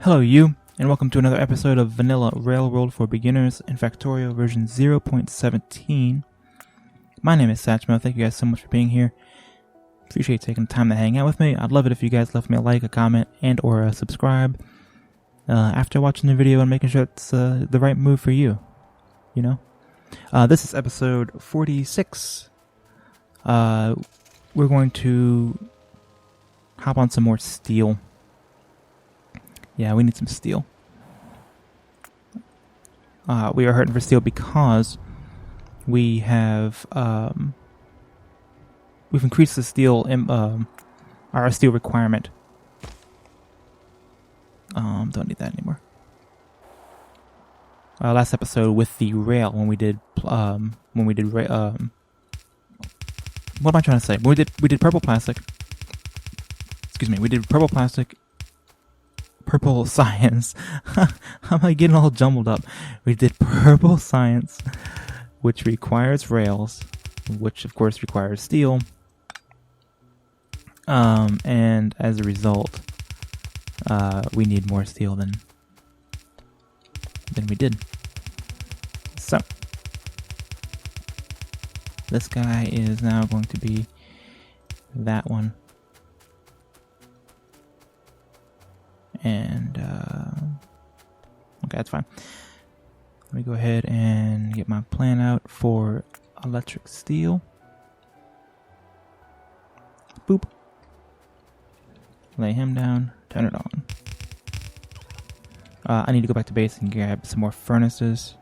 Hello you, and welcome to another episode of Vanilla Railroad for Beginners in Factorio version 0.17. My name is Satchmo. Thank you guys so much for being here. Appreciate taking the time to hang out with me. I'd love it if you guys left me a like, a comment, and or a subscribe after watching the video and making sure it's the right move for you. You know? This is episode 46. We're going to hop on some more steel. Yeah, we need some steel. We are hurting for steel because we have we've increased the steel our steel requirement. Don't need that anymore. Last episode with the rail when we did what am I trying to say? We did purple plastic. Excuse me. We did purple plastic. Purple science. I'm like getting all jumbled up. We did purple science, which requires rails, which of course requires steel. And as a result, we need more steel than we did. So this guy is now going to be that one. And okay, that's fine. Let me go ahead and get my plan out for electric steel. Boop. Lay him down. Turn it on. I need to go back to base and grab some more furnaces.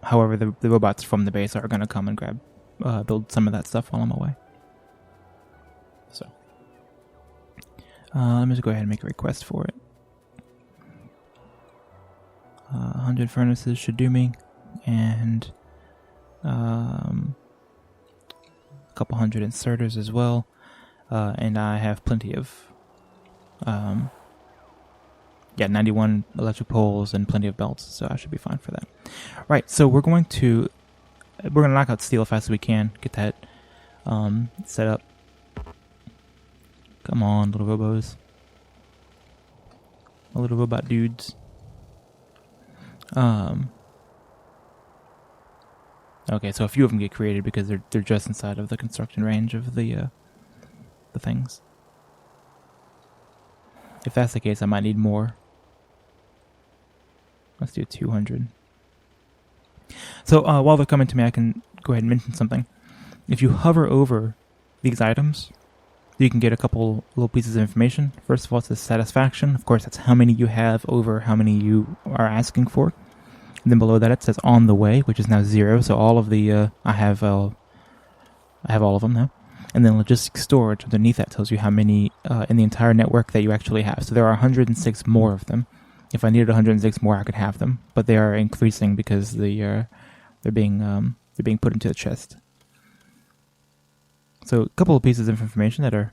However, the robots from the base are going to come and build some of that stuff while I'm away. So. Let me just go ahead and make a request for it. 100 furnaces should do me, and a couple hundred inserters as well. And I have plenty of 91 electric poles and plenty of belts, so I should be fine for that. Right, so we're gonna knock out steel as fast as we can. Get that set up. Come on, little robos. My little robot dudes. Okay, so a few of them get created because they're just inside of the construction range of the things. If that's the case, I might need more. Let's do 200. So while they're coming to me, I can go ahead and mention something. If you hover over these items, you can get a couple little pieces of information. First of all, it's the satisfaction. Of course, that's how many you have over how many you are asking for. And then below that, it says on the way, which is now 0. So all of the I have all of them now. And then logistics storage underneath that tells you how many in the entire network that you actually have. So there are 106 more of them. If I needed 106 more, I could have them, but they are increasing because they're being put into the chest. So a couple of pieces of information that are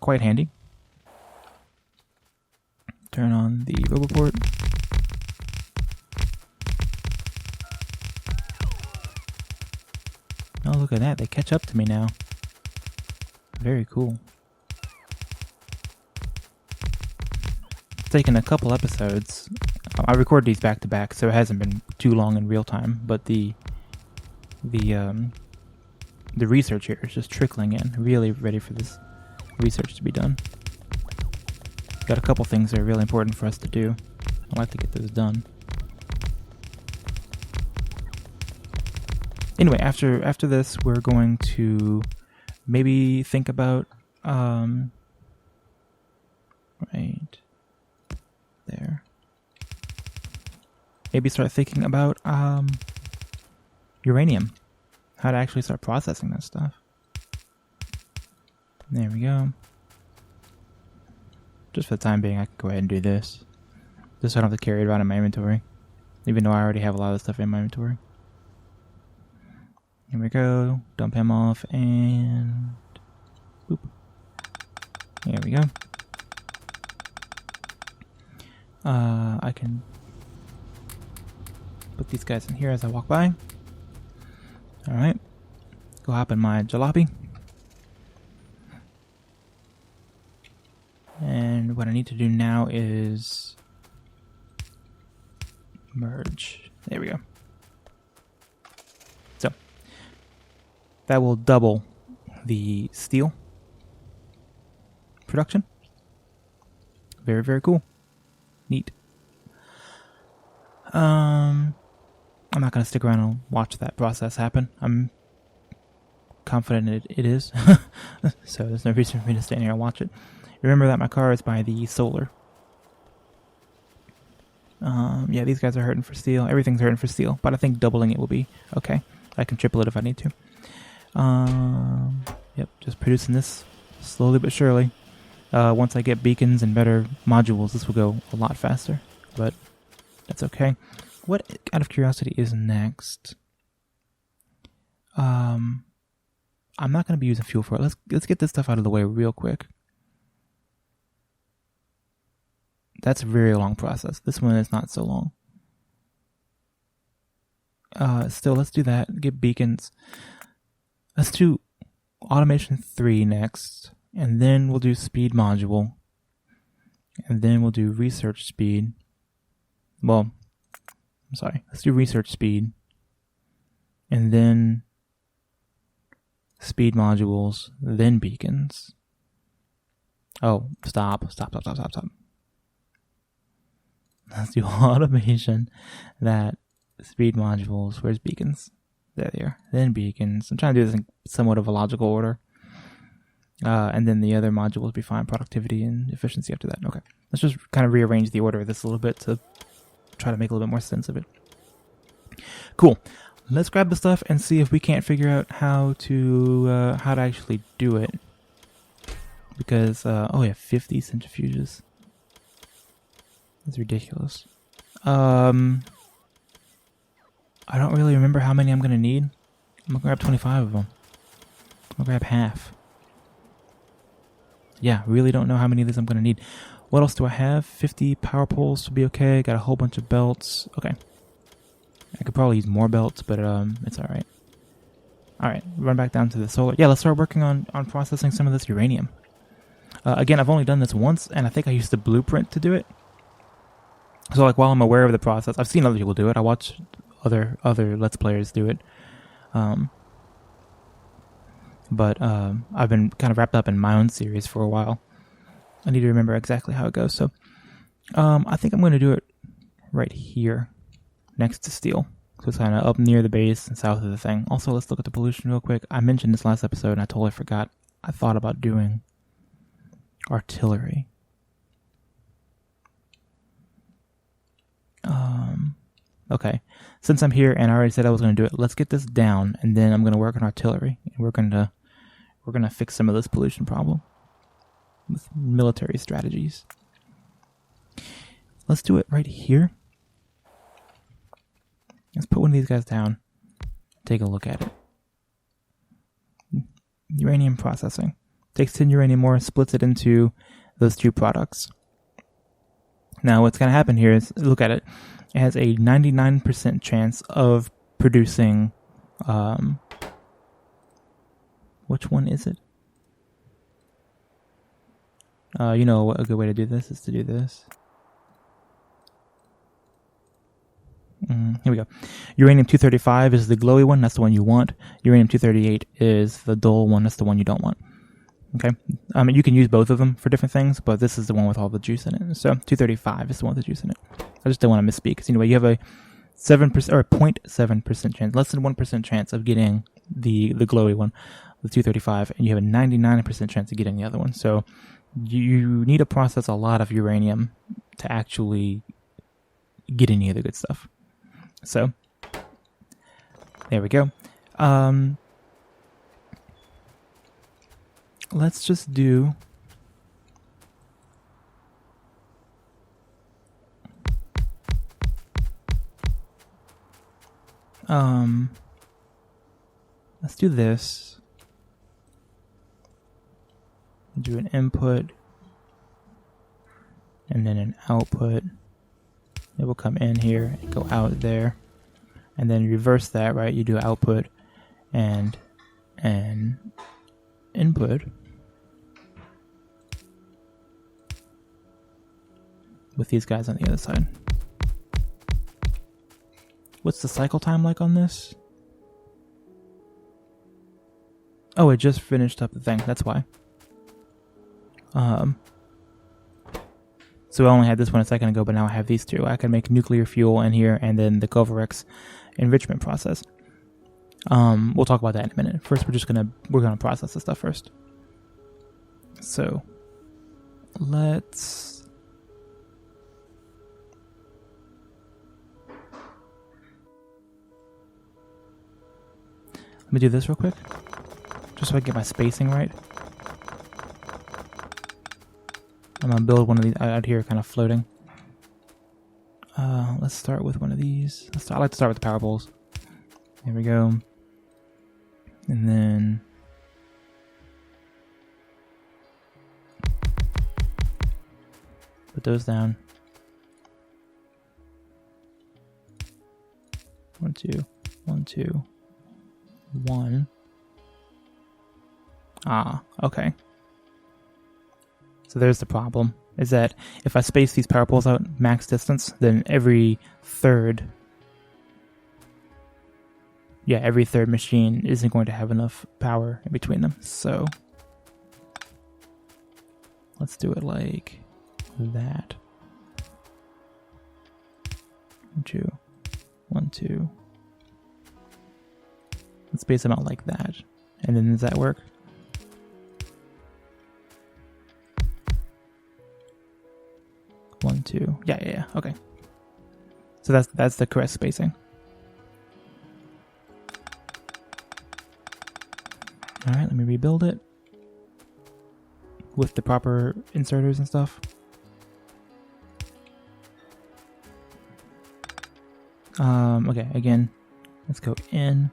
quite handy. Turn on the RoboPort. Oh, look at that. They catch up to me now. Very cool. It's taken a couple episodes. I recorded these back to back, so it hasn't been too long in real time, but the research here is just trickling in. Really ready for this research to be done. Got a couple things that are really important for us to do. I'd like to get those done. Anyway, after this, we're going to maybe think about right there. Maybe start thinking about uranium. How to actually start processing that stuff. There we go. Just for the time being, I can go ahead and do this. Just so I don't have to carry it around in my inventory. Even though I already have a lot of stuff in my inventory. Here we go. Dump him off and boop. There we go. I can put these guys in here as I walk by. Alright. Go hop in my jalopy. And what I need to do now is merge. There we go. So that will double the steel production. Very, very cool. Neat. I'm not going to stick around and watch that process happen. I'm confident it is. So there's no reason for me to stand here and watch it. Remember that my car is by the solar. Yeah, these guys are hurting for steel. Everything's hurting for steel, but I think doubling it will be okay. I can triple it if I need to. Yep, just producing this slowly but surely. Once I get beacons and better modules, this will go a lot faster, but that's okay. What, out of curiosity, is next? I'm not going to be using fuel for it. Let's get this stuff out of the way real quick. That's a very long process. This one is not so long. Still, let's do that. Get beacons. Let's do automation 3 next, and then we'll do speed module, and then we'll do research speed. Well, I'm sorry. Let's do research speed, and then speed modules, then beacons. Oh, stop. Let's do automation, that, speed modules, where's beacons? There they are. Then beacons. I'm trying to do this in somewhat of a logical order. And then the other modules will be fine. Productivity and efficiency after that. Okay. Let's just kind of rearrange the order of this a little bit to try to make a little bit more sense of it. Cool. Let's grab the stuff and see if we can't figure out how to actually do it. Because, oh yeah, 50 centrifuges. That's ridiculous. I don't really remember how many I'm going to need. I'm going to grab 25 of them. I'm going to grab half. Yeah, really don't know how many of these I'm going to need. What else do I have? 50 power poles to be okay. Got a whole bunch of belts. Okay. I could probably use more belts, but it's alright. Alright, run back down to the solar. Yeah, let's start working on processing some of this uranium. Again, I've only done this once, and I think I used the blueprint to do it. So, like, while I'm aware of the process, I've seen other people do it. I watch other Let's Players do it. But I've been kind of wrapped up in my own series for a while. I need to remember exactly how it goes. So, I think I'm going to do it right here, next to steel. So it's kind of up near the base and south of the thing. Also, let's look at the pollution real quick. I mentioned this last episode, and I totally forgot. I thought about doing artillery. Okay, since I'm here and I already said I was going to do it, let's get this down, and then I'm going to work on artillery. And we're going to fix some of this pollution problem with military strategies. Let's do it right here. Let's put one of these guys down. Take a look at it. Uranium processing. Takes 10 uranium ore, splits it into those two products. Now what's going to happen here is, look at it. It has a 99% chance of producing, which one is it? You know what a good way to do this is to do this. Here we go. Uranium-235 is the glowy one. That's the one you want. Uranium-238 is the dull one. That's the one you don't want. Okay. You can use both of them for different things, but this is the one with all the juice in it. So 235 is the one with the juice in it. I just don't want to misspeak. Because anyway, you have a 7% or 0.7% chance, less than 1% chance of getting the glowy one, the 235, and you have a 99% chance of getting the other one. So you need to process a lot of uranium to actually get any of the good stuff. So there we go. Let's just do let's do this. Do an input and then an output. It will come in here and go out there. And then reverse that, right? You do output and input. with these guys on the other side. What's the cycle time like on this? Oh, it just finished up the thing. That's why. So I only had this one a second ago, but now I have these two. I can make nuclear fuel in here, and then the Covarex enrichment process. We'll talk about that in a minute. First, we're gonna process the stuff first. So let's let me do this real quick, just so I get my spacing right. I'm gonna build one of these out here, kind of floating. Let's start with one of these. I like to start with the power poles. There we go. And then put those down. 1, 2, 1, 2, 1. Ah, okay. So there's the problem, is that if I space these power poles out max distance, then every third machine isn't going to have enough power in between them. So let's do it like that. 1, 2, 1, 2. Let's space them out like that. And then does that work? One, 2. Yeah. Okay. So that's the correct spacing. All right, let me rebuild it with the proper inserters and stuff. Okay, again, let's go in,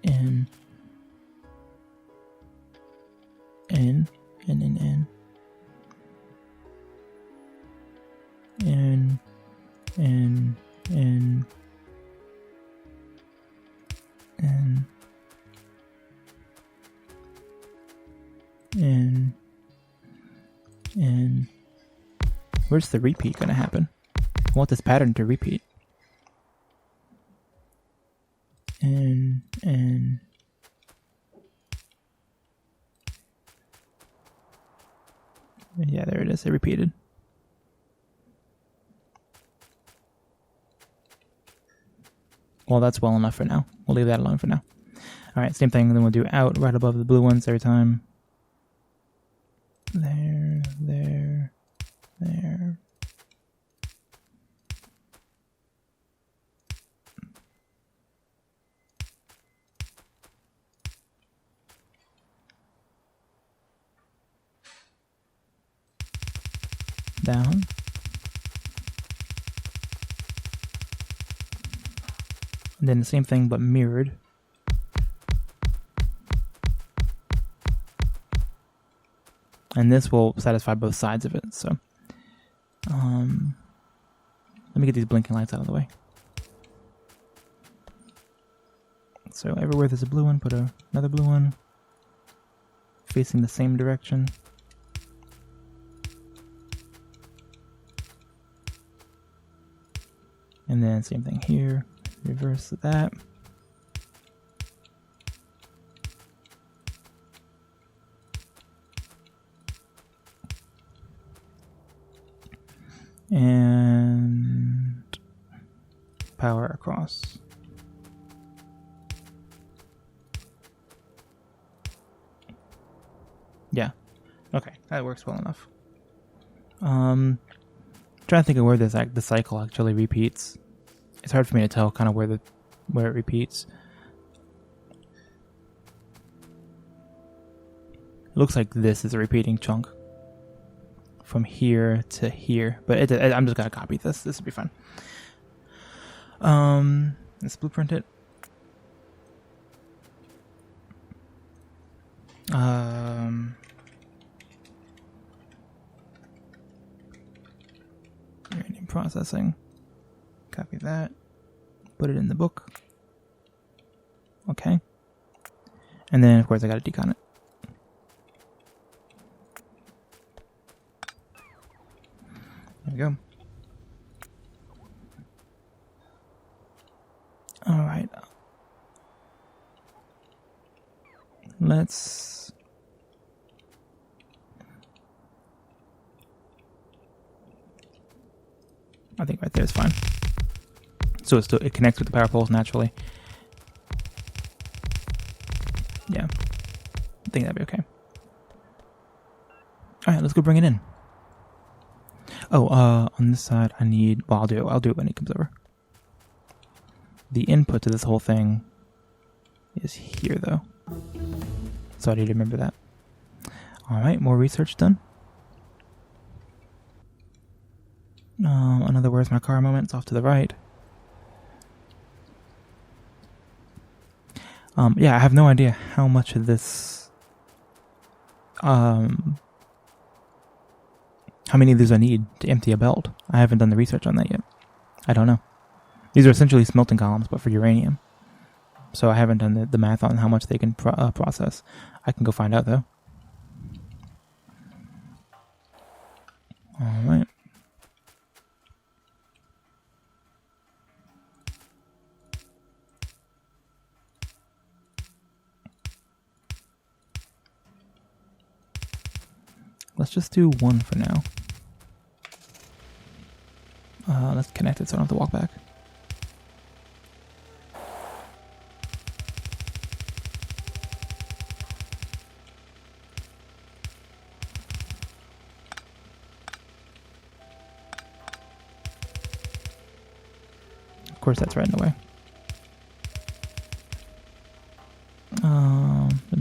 in, in, in, in, in, in, in, in, in. Where's the repeat going to happen? I want this pattern to repeat. And yeah, there it is. It repeated. Well, that's well enough for now. We'll leave that alone for now. All right, same thing. Then we'll do out right above the blue ones every time. There. Down. And then the same thing but mirrored. And this will satisfy both sides of it. So let me get these blinking lights out of the way. So everywhere there's a blue one, put another blue one facing the same direction. And then same thing here, reverse that. And power across. Yeah. Okay, that works well enough. Trying to think of where the cycle actually repeats. It's hard for me to tell kind of where it repeats. It looks like this is a repeating chunk from here to here, but I'm just gonna copy this. This will be fun. Let's blueprint it. Uranium processing. Copy that. Put it in the book. Okay. And then, of course, I got to decon it. we go. All right. Let's... I think right there is fine. So it connects with the power poles naturally. Yeah. I think that'd be okay. All right, let's go bring it in. Oh, on this side, I need... Well, I'll do it when he comes over. The input to this whole thing is here, though. So I need to remember that. All right, more research done. Another where's my car moment. It's off to the right. Yeah, I have no idea how much of this... how many of these I need to empty a belt. I haven't done the research on that yet. I don't know. These are essentially smelting columns, but for uranium. So I haven't done the math on how much they can process. I can go find out, though. All right. Let's just do one for now. Let's connect it so I don't have to walk back. Of course, that's right in the way.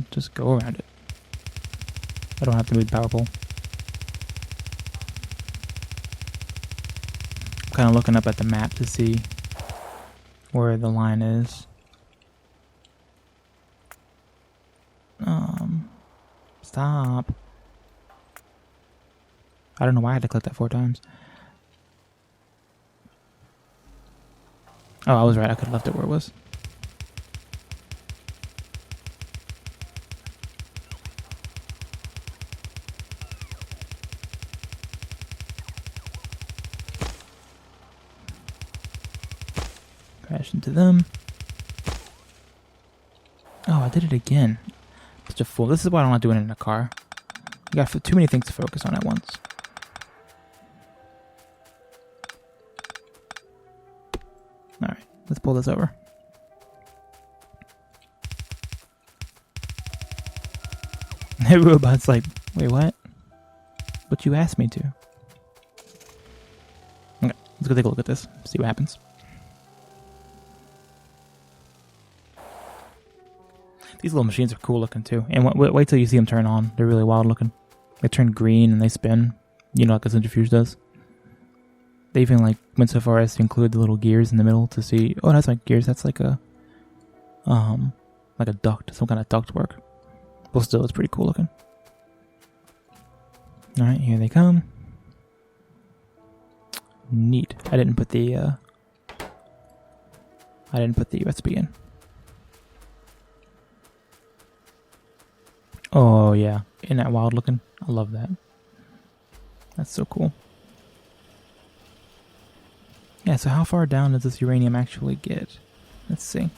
Just go around it. I don't have to move the power pole. I'm kind of looking up at the map to see where the line is. Stop. I don't know why I had to click that 4 times. Oh, I was right. I could have left it where it was. Crash into them. Oh, I did it again. Such a fool. This is why I'm not doing it in a car. You got too many things to focus on at once. Alright, let's pull this over. The robot's like, wait, what? But you asked me to. Okay, let's go take a look at this, see what happens. These little machines are cool looking too. And wait till you see them turn on. They're really wild looking. They turn green and they spin. You know, like a centrifuge does. They even went so far as to include the little gears in the middle to see. Oh, that's like gears. That's like a duct, some kind of duct work. But still, it's pretty cool looking. All right, here they come. Neat. I didn't put the USB in. Oh yeah, isn't that wild looking? I love that. That's so cool. Yeah, so how far down does this uranium actually get? Let's see.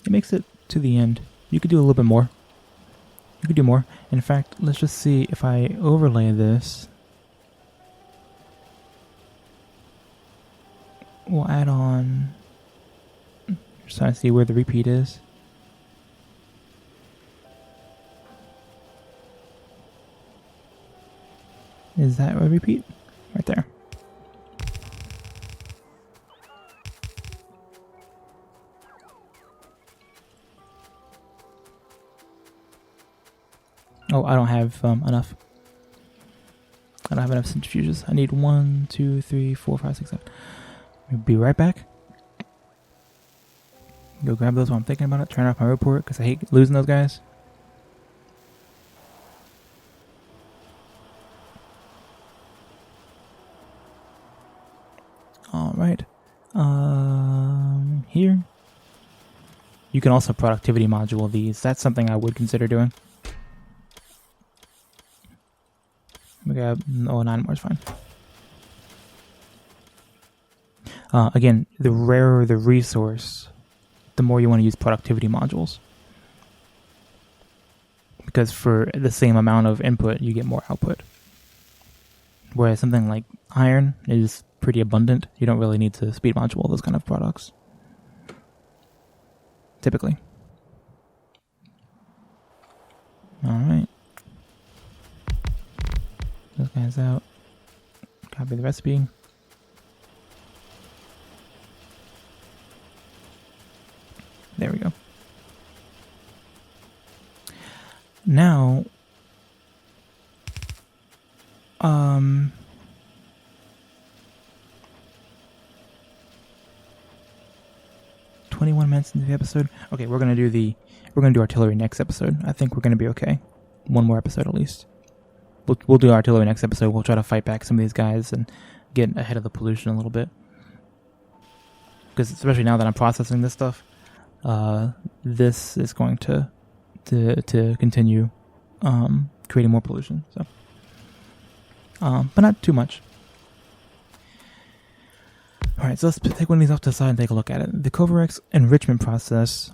It makes it to the end. You could do a little bit more. You could do more. In fact, let's just see if I overlay this. We'll add on, just trying to see where the repeat is. Is that a repeat? Right there. Oh, I don't have enough. I don't have enough centrifuges. I need 1, 2, 3, 4, 5, 6, 7. We'll be right back. Go grab those while I'm thinking about it. Turn off my report because I hate losing those guys. Alright. here. You can also productivity module these. That's something I would consider doing. We got 9 more is fine. Again, the rarer the resource, the more you want to use productivity modules. Because for the same amount of input, you get more output. Whereas something like iron is pretty abundant. You don't really need to speed module those kind of products. Typically. Alright. Those guys out. Copy the recipe. There we go. Now, 21 minutes into the episode. Okay, we're gonna do artillery next episode. I think we're gonna be okay. One more episode at least. We'll do artillery next episode. We'll try to fight back some of these guys and get ahead of the pollution a little bit. Because especially now that I'm processing this stuff, this is going to continue creating more pollution. So, but not too much. All right, so let's take one of these off to the side and take a look at it. The Covarex enrichment process,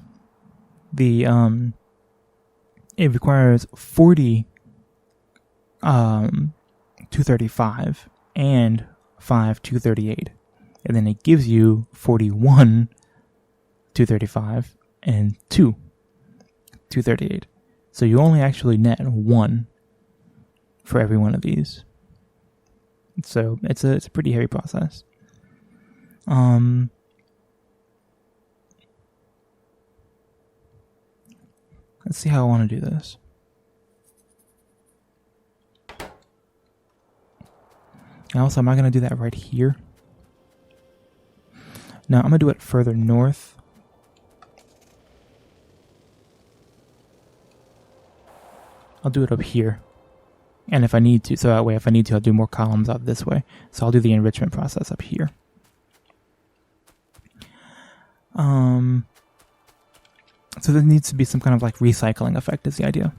it requires 40 235 and 5 238, and then it gives you 41 235 and 2 238. So you only actually net 1 for every one of these. So it's a pretty heavy process. Let's see how I want to do this. And also, am I going to do that right here? No, I'm going to do it further north. I'll do it up here. And if I need to, so that way if I need to, I'll do more columns out this way. So I'll do the enrichment process up here. So there needs to be some kind of like recycling effect is the idea.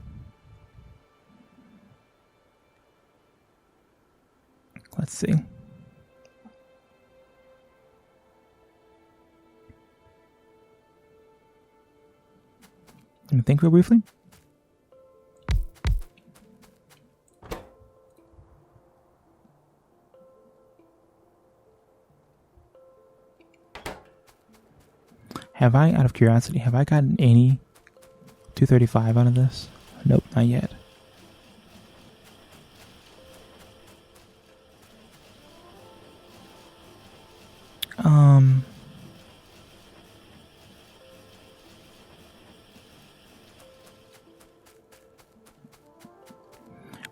Let's see. Let me think real briefly. Have I, out of curiosity, have I gotten any 235 out of this? Nope, not yet.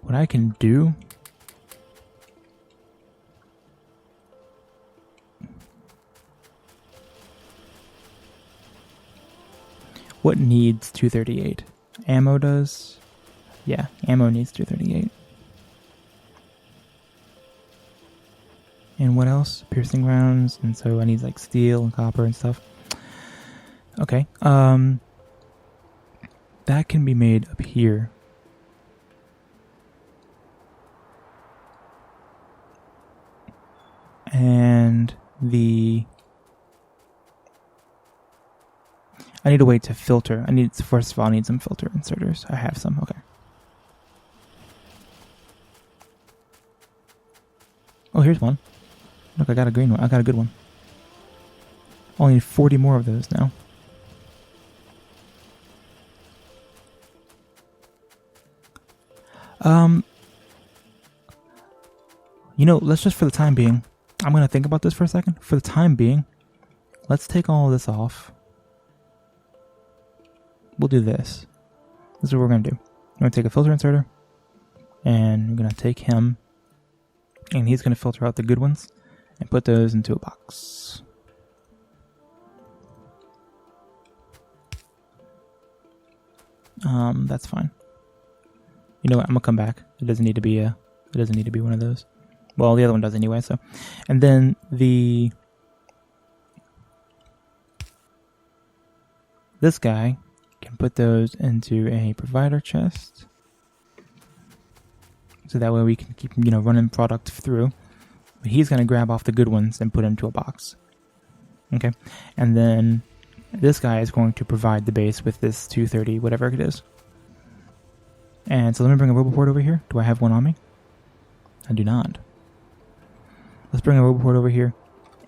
What I can do what needs 238? Ammo does? Yeah, ammo needs 238. And what else? Piercing rounds, and so I need like steel and copper and stuff. Okay. That can be made up here. And I need a way to filter. First of all, I need some filter inserters. I have some, okay. Oh, here's one. Look, I got a green one. I got a good one. Only need 40 more of those now. Let's just, for the time being, I'm going to think about this for a second. For the time being, let's take all of this off. We'll do this. This is what we're going to do. We're going to take a filter inserter, and we're going to take him, and he's going to filter out the good ones and put those into a box. That's fine. You know what? I'm going to come back. It doesn't need to be one of those. Well, the other one does anyway, so. And then the this guy can put those into a provider chest. So that way we can keep, running product through. But he's going to grab off the good ones and put into a box. Okay. And then this guy is going to provide the base with this 230, whatever it is. And so let me bring a roboport over here. Do I have one on me? I do not. Let's bring a roboport over here.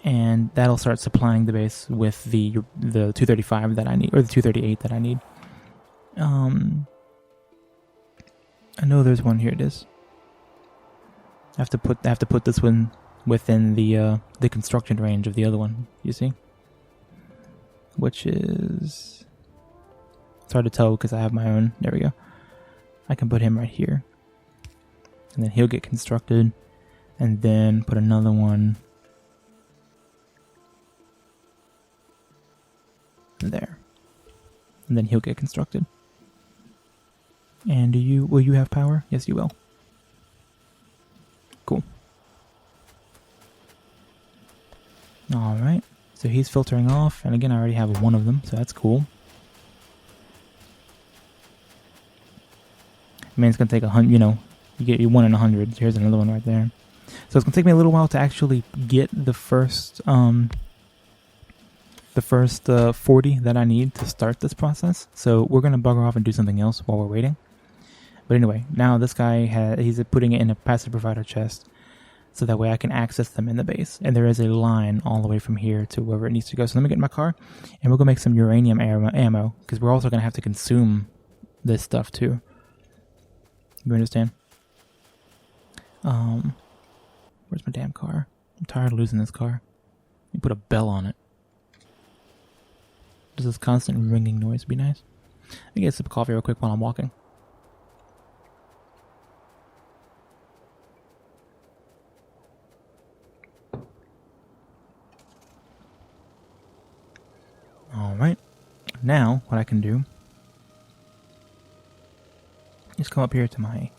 And that'll start supplying the base with the 235 that I need, or the 238 that I need. I know there's one here. It is. I have to put this one within the construction range of the other one. You see, which is, it's hard to tell because I have my own. There we go. I can put him right here, and then he'll get constructed, and then put another one there, and then he'll get constructed. And will you have power? Yes, you will. Cool. Alright, so he's filtering off, and again I already have one of them, so that's cool. I mean, it's going to take 100, you get 1 in 100. Here's another one right there. So it's going to take me a little while to actually get the first 40 that I need to start this process. So we're going to bugger off and do something else while we're waiting. But anyway, now this guy, he's putting it in a passive provider chest, so that way I can access them in the base. And there is a line all the way from here to wherever it needs to go. So let me get in my car, and we'll go make some uranium ammo, because we're also going to have to consume this stuff too. You understand? Where's my damn car? I'm tired of losing this car. You put a bell on it. Does this constant ringing noise be nice? Let me get a sip of coffee real quick while I'm walking. Alright, now what I can do is come up here to my...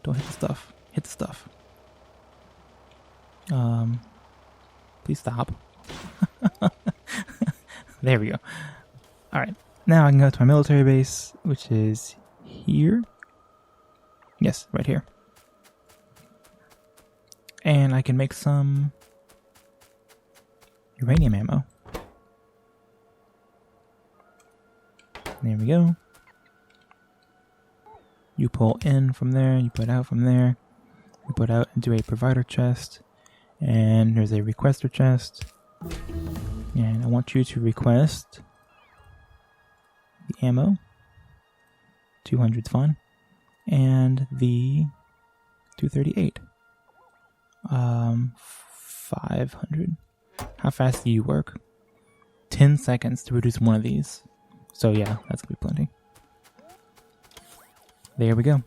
don't hit the stuff. Hit the stuff. Please stop. There we go. Alright, now I can go to my military base, which is here. Yes, right here. And I can make some uranium ammo. There we go. You pull in from there, you put out from there, you put out into a provider chest, and there's a requester chest. And I want you to request the ammo. 200's fine. And the 238. 500. How fast do you work? 10 seconds to produce one of these. So yeah, that's gonna be plenty. There we go.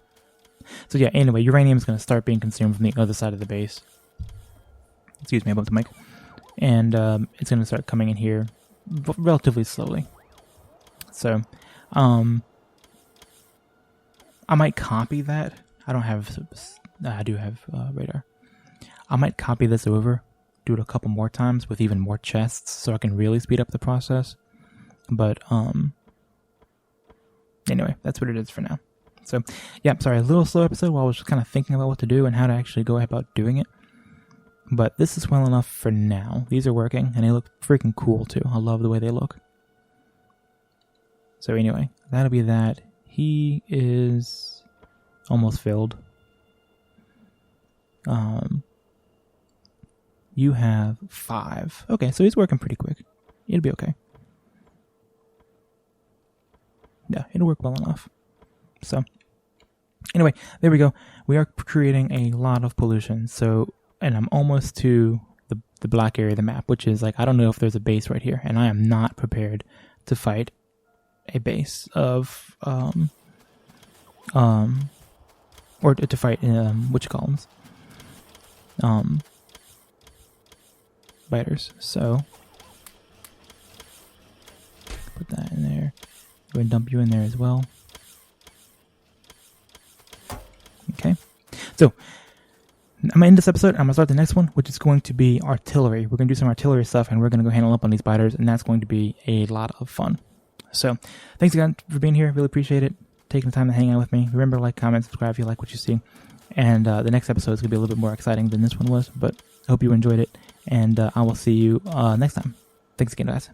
So yeah, anyway, uranium is gonna start being consumed from the other side of the base. Excuse me, I bumped the mic. And it's gonna start coming in here relatively slowly. So, I might copy that. I do have radar. I might copy this over, do it a couple more times with even more chests, so I can really speed up the process. But anyway, that's what it is for now. So yeah, sorry, a little slow episode while I was just kind of thinking about what to do and how to actually go about doing it. But this is well enough for now. These are working, and they look freaking cool too. I love the way they look. So anyway, that'll be that. He is almost filled. You have 5. Okay, so he's working pretty quick. It'll be okay. Yeah, it'll work well enough. So, anyway, there we go. We are creating a lot of pollution. So, and I'm almost to the black area of the map, which is like, I don't know if there's a base right here, and I am not prepared to fight a base of, or to fight, which columns? Biters. So, put that in there. Go and dump you in there as well. Okay. So, I'm going to end this episode. I'm going to start the next one, which is going to be artillery. We're going to do some artillery stuff, and we're going to go handle up on these biters, and that's going to be a lot of fun. So thanks again for being here. Really appreciate it. Taking the time to hang out with me. Remember, like, comment, subscribe if you like what you see. And the next episode is going to be a little bit more exciting than this one was, but I hope you enjoyed it. And I will see you next time. Thanks again, guys.